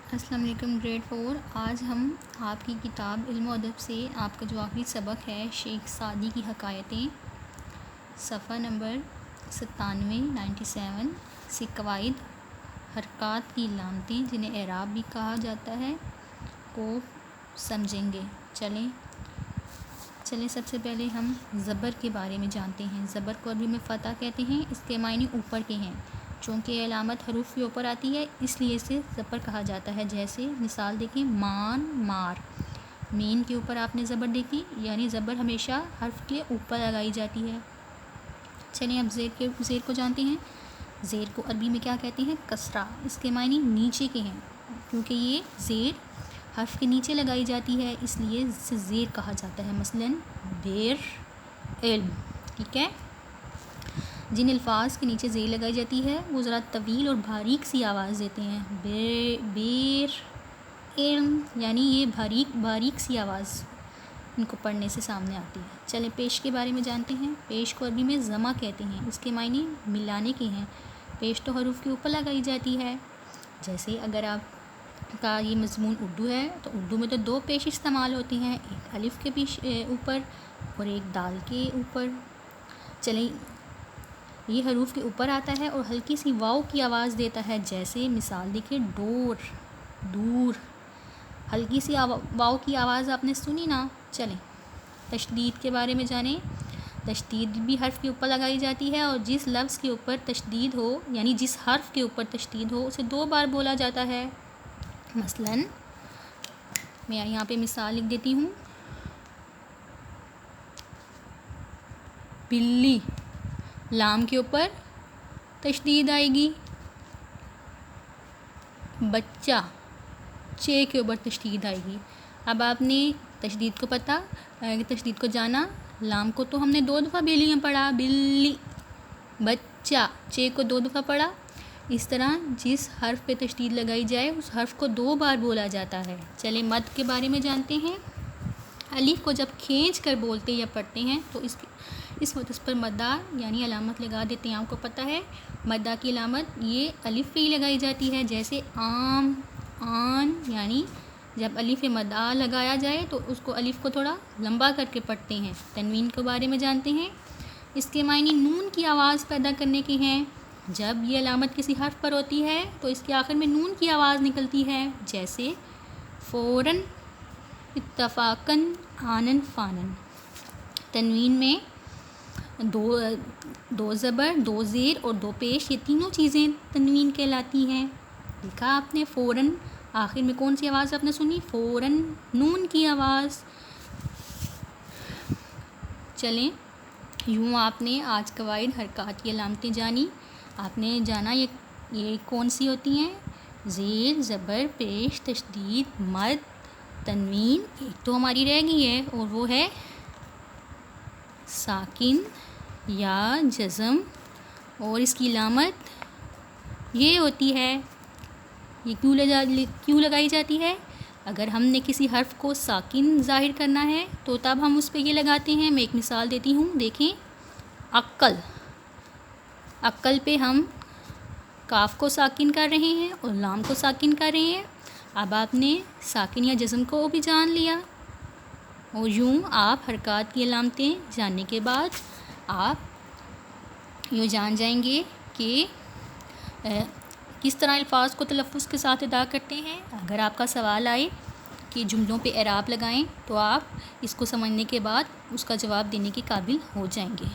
السلام علیکم گریڈ 4۔ آج ہم آپ کی کتاب علم و ادب سے آپ کا جو آخری سبق ہے شیخ سعدی کی حکایتیں، صفحہ نمبر 97 سے قواعد حرکات کی علامتیں جنہیں اعراب بھی کہا جاتا ہے کو سمجھیں گے۔ چلیں سب سے پہلے ہم زبر کے بارے میں جانتے ہیں۔ زبر کو عربی میں فتح کہتے ہیں، اس کے معنی اوپر کے ہیں۔ چونکہ یہ علامت حروف کے اوپر آتی ہے اس لیے اسے زبر کہا جاتا ہے۔ جیسے مثال دیکھیں، مان، مار۔ مین کے اوپر آپ نے زبر دیکھی، یعنی زبر ہمیشہ حرف کے اوپر لگائی جاتی ہے۔ چلیں اب زیر کو جانتے ہیں۔ زیر کو عربی میں کیا کہتے ہیں؟ کسرہ۔ اس کے معنی نیچے کے ہیں، کیونکہ یہ زیر حرف کے نیچے لگائی جاتی ہے اس لیے اسے زیر کہا جاتا ہے۔ مثلاً بیر علم، ٹھیک ہے۔ جن الفاظ کے نیچے زیر لگائی جاتی ہے وہ ذرا طویل اور باریک سی آواز دیتے ہیں۔ بیر علم، یعنی یہ باریک سی آواز ان کو پڑھنے سے سامنے آتی ہے۔ چلیں پیش کے بارے میں جانتے ہیں۔ پیش کو عربی میں ضمہ کہتے ہیں، اس کے معنی ملانے کے ہیں۔ پیش تو حروف کے اوپر لگائی جاتی ہے۔ جیسے اگر آپ کا یہ مضمون اردو ہے تو اردو میں تو 2 پیش استعمال ہوتی ہیں، ایک الف کے اوپر اور ایک دال کے اوپر۔ چلیں یہ حروف کے اوپر آتا ہے اور ہلکی سی واؤ کی آواز دیتا ہے۔ جیسے مثال دیکھیں، ڈور، دور۔ ہلکی سی واؤ کی آواز آپ نے سنی نا۔ چلیں تشدید کے بارے میں جانیں۔ تشدید بھی حرف کے اوپر لگائی جاتی ہے، اور جس لفظ کے اوپر تشدید ہو، یعنی جس حرف کے اوپر تشدید ہو، اسے 2 بار بولا جاتا ہے۔ مثلاً میں یہاں پہ مثال لکھ دیتی ہوں، بلی، لام کے اوپر تشدید آئے گی۔ بچہ، چے کے اوپر تشدید آئے گی۔ اب آپ نے تشدید کو جانا۔ لام کو تو ہم نے 2 دفعہ بیلی میں پڑھا، بلی۔ بچہ، چے کو 2 دفعہ پڑھا۔ اس طرح جس حرف پہ تشدید لگائی جائے اس حرف کو 2 بار بولا جاتا ہے۔ چلیں مد کے بارے میں جانتے ہیں۔ الف کو جب کھینچ کر بولتے یا پڑھتے ہیں تو اس وقت اس پر مدہ یعنی علامت لگا دیتے ہیں۔ آپ کو پتہ ہے مدہ کی علامت یہ الف پہ ہی لگائی جاتی ہے۔ جیسے آم، آن، یعنی جب الف مدہ لگایا جائے تو اس کو الف کو تھوڑا لمبا کر کے پڑھتے ہیں۔ تنوین کے بارے میں جانتے ہیں۔ اس کے معنی نون کی آواز پیدا کرنے کے ہیں۔ جب یہ علامت کسی حرف پر ہوتی ہے تو اس کے آخر میں نون کی آواز نکلتی ہے۔ جیسے فوراً، اتفاقاً، آنن، فانن۔ تنوین میں 2 زبر، 2 زیر اور 2 پیش، یہ تینوں چیزیں تنوین کہلاتی ہیں۔ دیکھا آپ نے فوراً، آخر میں کون سی آواز آپ نے سنی؟ فوراً، نون کی آواز۔ چلیں یوں آپ نے آج قواعد حرکات کی علامتیں جانی۔ آپ نے جانا یہ کون سی ہوتی ہیں؟ زیر، زبر، پیش، تشدید، مد، تنوین۔ ایک تو ہماری رہ گئی ہے اور وہ ہے ساکن یا جزم، اور اس کی علامت یہ ہوتی ہے، یہ کیوں لگائی جاتی ہے؟ اگر ہم نے کسی حرف کو ساکن ظاہر کرنا ہے تو تب ہم اس پہ یہ لگاتے ہیں۔ میں ایک مثال دیتی ہوں، دیکھیں، عقل۔ عقل پہ ہم کاف کو ساکن کر رہے ہیں اور لام کو ساکن کر رہے ہیں۔ اب آپ نے ساکن یا جزم کو بھی جان لیا، اور یوں آپ حرکات کی علامتیں جاننے کے بعد آپ یوں جان جائیں گے کہ کس طرح الفاظ کو تلفظ کے ساتھ ادا کرتے ہیں۔ اگر آپ کا سوال آئے کہ جملوں پہ اعراب لگائیں تو آپ اس کو سمجھنے کے بعد اس کا جواب دینے کے قابل ہو جائیں گے۔